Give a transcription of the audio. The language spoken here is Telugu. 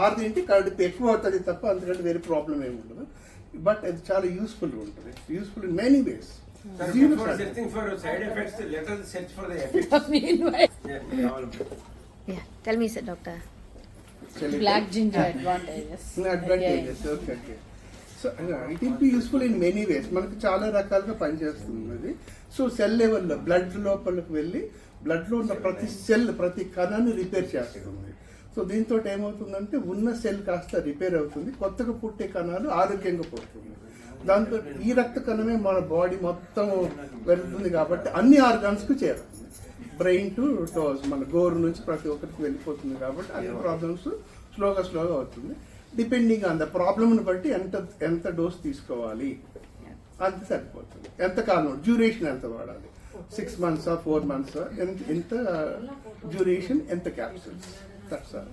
ఆరు కడుపు ఎక్కువ అవుతుంది తప్ప అంతకంటే వేరే ప్రాబ్లం ఏమి ఉండదు. బట్ అది చాలా యూస్ఫుల్ ఉంటుంది, useful in many ways. Searching for side effects, let us search for the effects. Yeah, tell me, sir, doctor. Black ginger advantages. Advantages, okay. So it will be useful in many ways. మనకు చాలా రకాలుగా పనిచేస్తుంది. సో సెల్ లెవెల్లో బ్లడ్ లోపలికి వెళ్ళి బ్లడ్లో ఉన్న ప్రతి సెల్ ప్రతి కణాన్ని రిపేర్ చేస్తుంది. సో దీంతో ఏమవుతుందంటే ఉన్న సెల్ కాస్త రిపేర్ అవుతుంది, కొత్తగా పుట్టే కణాలు ఆరోగ్యంగా పుడుతుంది. దాంతో ఈ రక్త కణమే మన బాడీ మొత్తం వెళ్తుంది కాబట్టి అన్ని ఆర్గాన్స్కు చేరుతుంది. బ్రెయిన్ టు టోస్ మన గోరు నుంచి ప్రతి ఒక్కరికి వెళ్ళిపోతుంది కాబట్టి అన్ని ప్రాబ్లమ్స్ స్లోగా అవుతుంది. డిపెండింగ్ ఆన్ ద ప్రాబ్లమ్ని బట్టి ఎంత డోస్ తీసుకోవాలి అంత సరిపోతుంది. ఎంత కాలం డ్యూరేషన్ ఎంత వాడాలి, 6 months 4 months ఎంత డ్యూరేషన్, ఎంత క్యాప్సూల్స్, దట్స్ ఆల్.